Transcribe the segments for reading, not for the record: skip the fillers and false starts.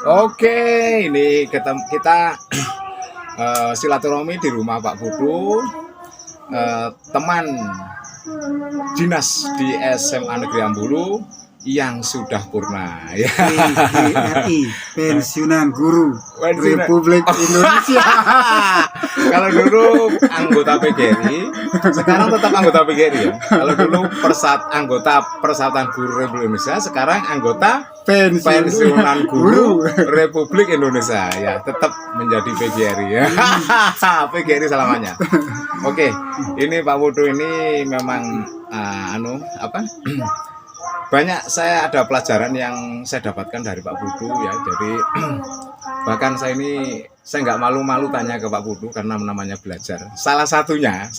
Oke, ini kita silaturahmi di rumah Pak Putu, teman dinas di SMA Negeri Ambulu yang sudah purna ya. PGRI, Pensiunan Guru Pensiunan. Republik Indonesia. Kalau dulu anggota PGRI, sekarang tetap anggota PGRI ya. Kalau dulu anggota Persatuan Guru Republik Indonesia, sekarang anggota Pensiunan Guru Republik Indonesia ya, tetap menjadi PGRI ya. PGRI selamanya. Oke, ini Pak Putu ini memang banyak saya ada pelajaran yang saya dapatkan dari Pak Putu ya. Jadi bahkan saya nggak malu-malu tanya ke Pak Putu karena namanya belajar. Salah satunya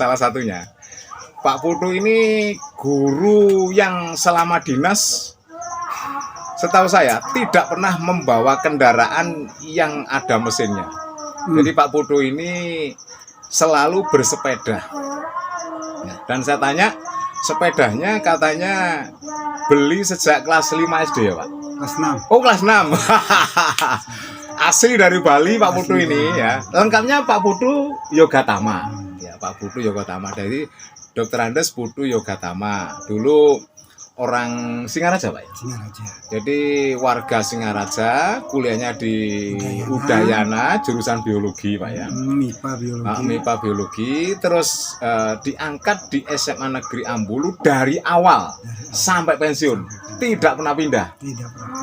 Pak Putu ini guru yang selama dinas setahu saya tidak pernah membawa kendaraan yang ada mesinnya. Jadi Pak Putu ini selalu bersepeda. Dan saya tanya, sepedanya katanya beli sejak kelas 5 SD ya Pak? Kelas 6. Oh kelas 6. Asli dari Bali Pak Putu ini ya. Lengkapnya Pak Putu Yogatama. Ya Pak Putu Yogatama dari Dr. Andes Putu Yogatama. Dulu orang Singaraja Pak ya? Singaraja. Jadi warga Singaraja, kuliahnya di Udayana, jurusan biologi Pak ya. MIPA biologi. MIPA biologi, terus diangkat di SMA Negeri Ambulu dari awal sampai pensiun, tidak pernah pindah.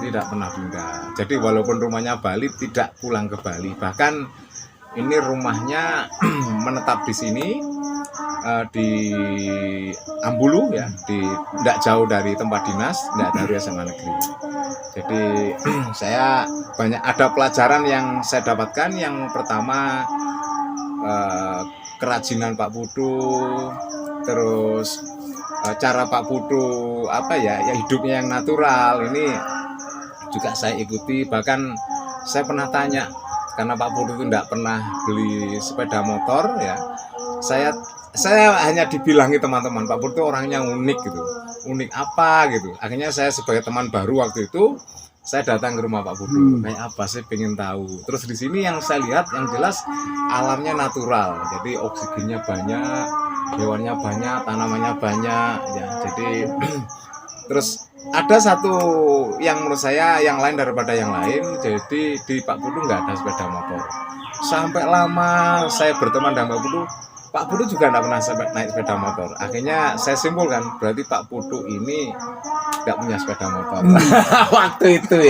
Tidak pernah pindah. Jadi walaupun rumahnya Bali, tidak pulang ke Bali. Bahkan ini rumahnya menetap di sini. Di Ambulu ya, tidak jauh dari tempat dinas, tidak dari SMA negeri. Jadi saya ada pelajaran yang saya dapatkan. Yang pertama kerajinan Pak Putu, terus cara Pak Putu hidupnya yang natural ini juga saya ikuti. Bahkan saya pernah tanya, karena Pak Putu itu tidak pernah beli sepeda motor ya. Saya hanya dibilangi teman-teman, Pak Putu orangnya unik gitu. Unik apa gitu. Akhirnya saya sebagai teman baru waktu itu, saya datang ke rumah Pak Putu. Kayak apa sih, pengen tahu. Terus di sini yang saya lihat yang jelas alamnya natural. Jadi oksigennya banyak, hewannya banyak, tanamannya banyak ya. Jadi terus ada satu yang menurut saya yang lain daripada yang lain. Jadi di Pak Putu nggak ada sepeda motor. Sampai lama saya berteman dengan Pak Putu juga tidak pernah naik sepeda motor. Akhirnya saya simpulkan berarti Pak Putu ini tidak punya sepeda motor. waktu itu.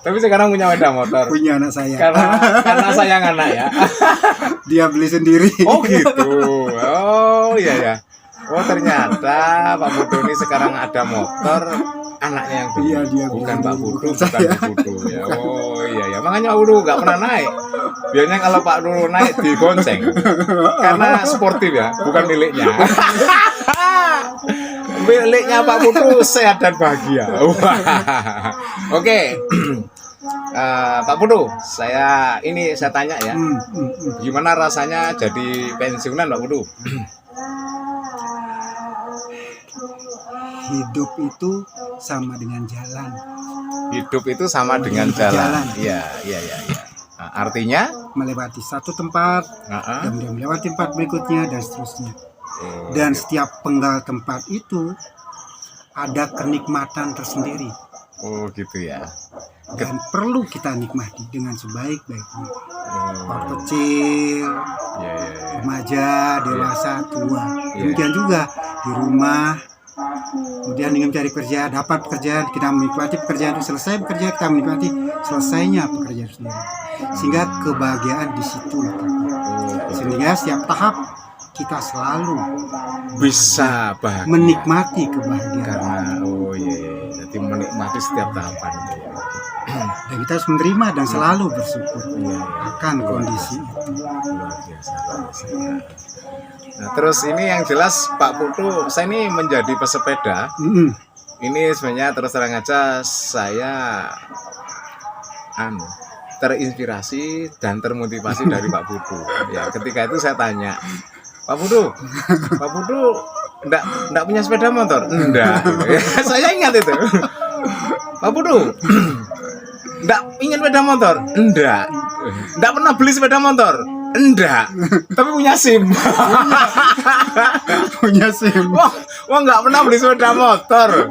Tapi sekarang punya sepeda motor. Punya anak saya. Karena sayang anak ya. Dia beli sendiri. Oh gitu. Oh iya. Oh ternyata Pak Putu ini sekarang ada motor, anaknya yang beli. Iya, dia bukan Pak Putu, bukan saya. Pak Putu ya. Oh iya. Makanya Pak Putu nggak pernah naik. Biasanya kalau Pak Putu naik digonceng, karena sportif ya, bukan miliknya. Miliknya Pak Putu sehat dan bahagia. Oke. Pak Putu, saya tanya ya, gimana rasanya jadi pensiunan Pak Putu? Hidup itu sama dengan jalan. Hidup itu sama dengan jalan. Iya. Nah, artinya melewati satu tempat, kemudian melewati tempat berikutnya dan seterusnya. Dan setiap penggal tempat itu ada kenikmatan tersendiri. Oh gitu ya. Dan perlu kita nikmati dengan sebaik-baiknya. Waktu kecil, remaja, dewasa, tua. Demikian juga di rumah. Kemudian ingin mencari kerja, dapat pekerjaan, kita menikmati pekerjaan itu, selesai bekerja kita menikmati selesainya pekerjaan itu sendiri. Sehingga kebahagiaan di situ letaknya. Sehingga setiap tahap kita selalu bisa menikmati kebahagiaan. Karena jadi menikmati setiap tahapan itu. Dan kita harus menerima dan selalu bersyukur akan kondisi itu. Luar biasa. Nah, terus ini yang jelas Pak Putu, saya ini menjadi pesepeda. Ini sebenarnya terus terang aja saya terinspirasi dan termotivasi dari Pak Putu. Ya, ketika itu saya tanya, Pak Putu enggak punya sepeda motor? Enggak. Saya ingat itu. Pak Putu, Enggak ingin sepeda motor? Enggak. Enggak pernah beli sepeda motor? Enggak. Tapi punya SIM. Punya SIM. Wah enggak pernah beli sepeda motor.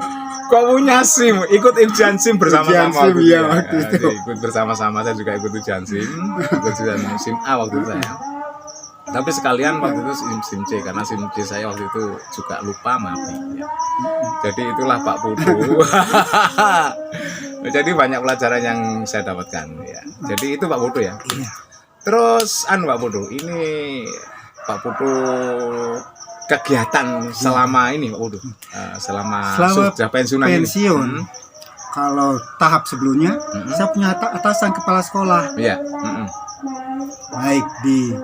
Kok punya SIM? Ikut ujian SIM bersama-sama. Ujian SIM, waktu iya, itu. waktu itu. Ikut bersama-sama, saya juga ikut ujian SIM. Ikut ujian SIM A waktu itu saya. Tapi sekalian waktu itu SIM C, karena SIM C saya waktu itu juga lupa mati ya. Jadi itulah Pak Putu. Jadi banyak pelajaran yang saya dapatkan ya. Jadi itu Pak Putu ya. Iya. Terus Pak Putu, ini Pak Putu kegiatan selama ini Pak Putu, selama sudah pensiunan ini. Pensiun. Kalau tahap sebelumnya, saya punya atasan kepala sekolah. Iya. Baik di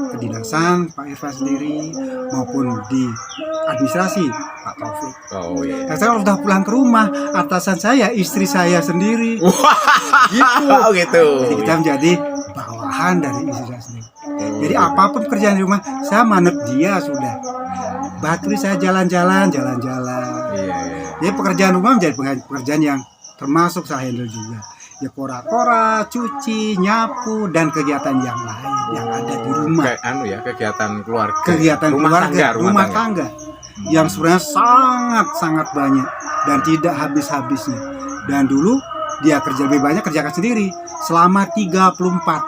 kedinasan Pak Irfan sendiri maupun di administrasi Pak Taufik. Oh iya. Nah, saya kalau sudah pulang ke rumah, atasan saya istri saya sendiri. Gitu. Oh gitu. Jadi kita menjadi bawahan dari istri saya sendiri. Jadi apapun kerjaan di rumah, saya manut dia sudah. Baturi saya jalan-jalan. Iya. Jadi pekerjaan rumah menjadi pekerjaan yang termasuk saya handle juga. Ya kora-kora, cuci, nyapu, dan kegiatan yang lain yang ada di rumah. Kayak kegiatan keluarga. Kegiatan keluarga, rumah tangga. Yang sebenarnya sangat banyak dan tidak habis-habisnya. Dan dulu dia kerja lebih banyak, kerjakan sendiri selama 34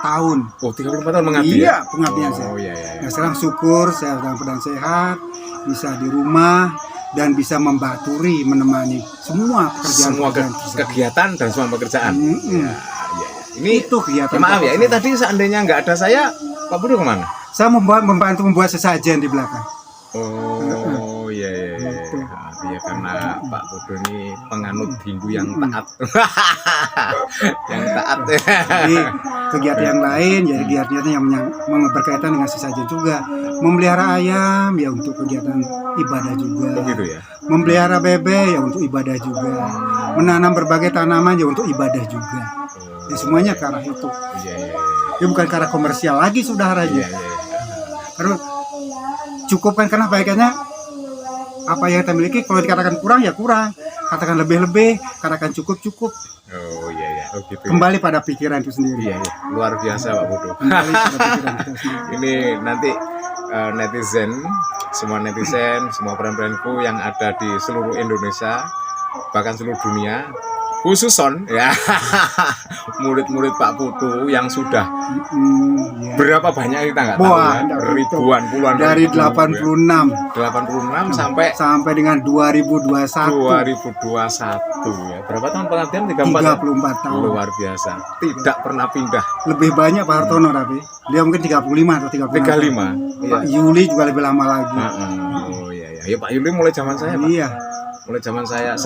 tahun. Oh, 34 tahun mengabdi. Iya, pengabdian saya. Oh iya. Nah, sekarang syukur saya dalam keadaan sehat, bisa di rumah dan bisa membaturi, menemani semua pekerjaan. Semua kegiatan dan semua pekerjaan. Iya. Ini itu kegiatan. Maaf ya, ini tadi seandainya nggak ada saya, Pak Putu kemana? Saya membantu membuat sesajen di belakang. Oh iya. Gitu. Iya, karena Pak Putu ini penganut Hindu yang taat. Yang taat. Jadi kegiatan yang lain, jadi kegiatan yang berkaitan dengan sesajen juga. Memelihara ayam ya untuk kegiatan ibadah juga. Oh gitu ya. Memelihara bebek ya untuk ibadah juga. Menanam berbagai tanaman ya untuk ibadah juga. Ya semuanya ke arah itu. Iya. Ya bukan ke arah komersial lagi saudaranya. Iya. Karena cukupkan, karena baiknya apa yang kita miliki, kalau dikatakan kurang ya kurang, katakan lebih, katakan cukup. Oh iya. Oh gitu. Kembali pada pikiran itu sendiri. Iya. Luar biasa Pak Putu. Kembali pada pikiran kita sendiri. Ini nanti semua netizen, semua brand-brandku yang ada di seluruh Indonesia, bahkan seluruh dunia, khususon ya, murid-murid Pak Putu yang sudah Ya. berapa banyak kita nggak tahu ya, ribuan, puluhan dari ribu, 86 sampai dengan 2021 ya. Berapa tahun pengabdian? 34 tahun. Luar biasa. Tidak pernah pindah. Lebih banyak Pak Hartono, tapi dia mungkin 35 atau 35. Pak Yuli juga lebih lama lagi. Oh iya. Ya Pak Yuli mulai zaman saya, Pak. Iya. Mulai zaman saya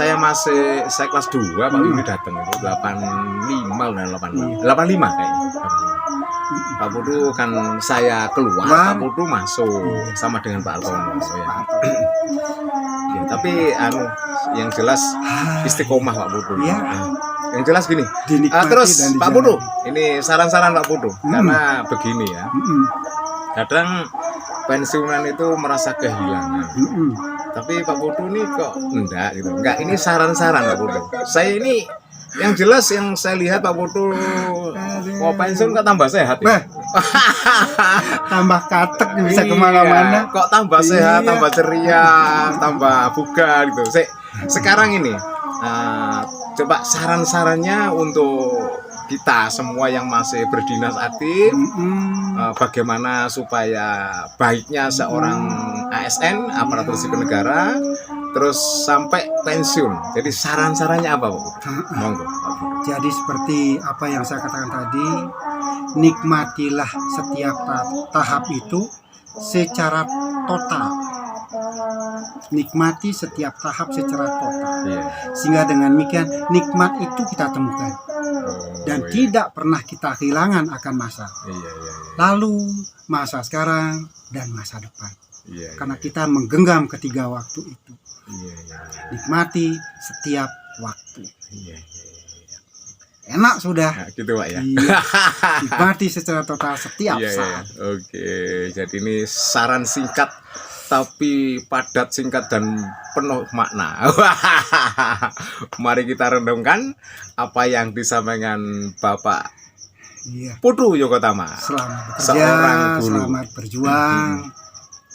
kelas 2 Pak Yuli datang itu 85 dan 85 kayaknya. Pak Putu kan saya keluar, Pak Putu masuk sama dengan Pak Hartono ya. Ya, tapi yang jelas istiqomah Pak Putu. Ya. Yang jelas gini. Terus Pak Putu, ini saran-saran Pak Putu karena begini ya. Kadang pensiunan itu merasa kehilangan. Tapi Pak Putu ini kok enggak gitu. Enggak, ini saran-saran Pak Putu. Saya ini yang jelas yang saya lihat Pak Putu mau pensiun kok tambah sehat ya? Tambah katek bisa kemana-mana. Kok tambah sehat, tambah ceria, tambah bugar gitu. Sekarang ini coba saran-sarannya untuk kita semua yang masih berdinas aktif, bagaimana supaya baiknya seorang ASN, aparatur sipil negara, terus sampai pensiun. Jadi saran-sarannya apa, Pak? Monggo. Jadi seperti apa yang saya katakan tadi, nikmatilah setiap tahap itu secara total. Nikmati setiap tahap secara total. Sehingga dengan demikian nikmat itu kita temukan. Dan tidak pernah kita kehilangan akan masa. Lalu, masa sekarang dan masa depan. Karena kita menggenggam ketiga waktu itu. Nikmati setiap waktu. Enak sudah. Nah, gitu Pak ya. Nikmati secara total setiap saat. Oke, jadi ini saran singkat tapi padat, singkat, dan penuh makna. Mari kita renungkan apa yang disampaikan Bapak Putu Yogotama. Selamat bekerja, Seorang guru. selamat berjuang.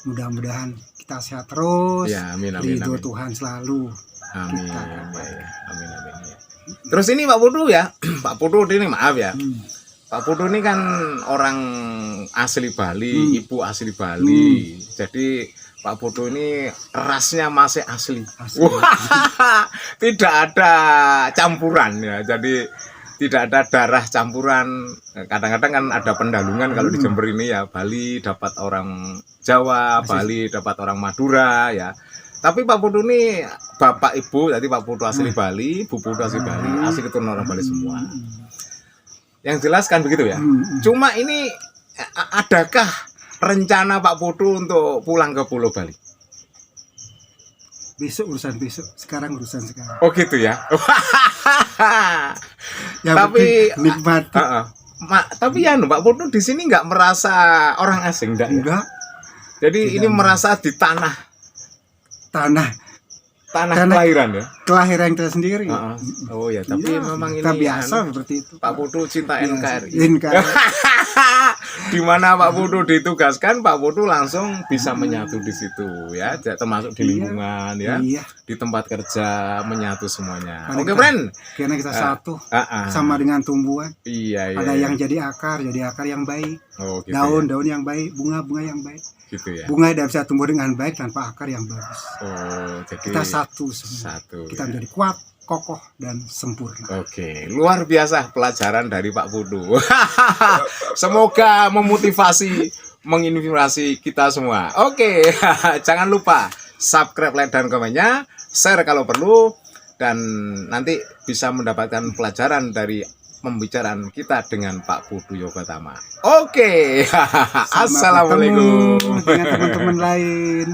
Mudah-mudahan kita sehat terus. Ya, amin, amin, Ridho amin. Tuhan selalu. Amin. Ya, ya. Amin, amin. Ya. Terus ini Pak Putu ya, Pak Putu ini maaf ya. Pak Putu ini kan orang asli Bali, ibu asli Bali. Jadi Pak Putu ini rasnya masih asli. Wah, tidak ada campuran ya. Jadi tidak ada darah campuran. Kadang-kadang kan ada pendalungan kalau di Jember ini ya. Bali dapat orang Jawa, Bali dapat orang Madura ya. Tapi Pak Putu ini bapak ibu, jadi Pak Putu asli Bali, Bu Putu asli Bali, asli keturunan orang Bali semua. Yang jelas kan begitu ya. Cuma ini adakah rencana Pak Putu untuk pulang ke Pulau Bali? Besok urusan besok, sekarang urusan sekarang. Oh gitu ya. Tapi nikmati. Tapi ya Pak Putu di sini nggak merasa orang asing, enggak? Jadi ini merasa di tanah kelahiran ya. Kelahiran kita sendiri. Oh ya, tapi ya, memang ini biasa seperti itu. Pak Putu cinta NKRI. Di mana Pak Putu ditugaskan, Pak Putu langsung bisa menyatu di situ ya, termasuk di lingkungan ya, di tempat kerja menyatu semuanya. Oke, friend. Karena kita satu, sama dengan tumbuhan. Iya. Ada yang jadi akar yang baik. Oh, gitu daun yang baik, bunga yang baik. Gitu ya. Bunga tidak bisa tumbuh dengan baik tanpa akar yang bagus. Oh, jadi kita satu semua. Kita menjadi kuat, kokoh, dan sempurna. Oke, luar biasa pelajaran dari Pak Putu. Semoga memotivasi, menginspirasi kita semua. Oke, jangan lupa subscribe, like, dan komennya, share kalau perlu, dan nanti bisa mendapatkan pelajaran dari pembicaraan kita dengan Pak Putu Yogotama. Oke, assalamualaikum dengan teman-teman lain.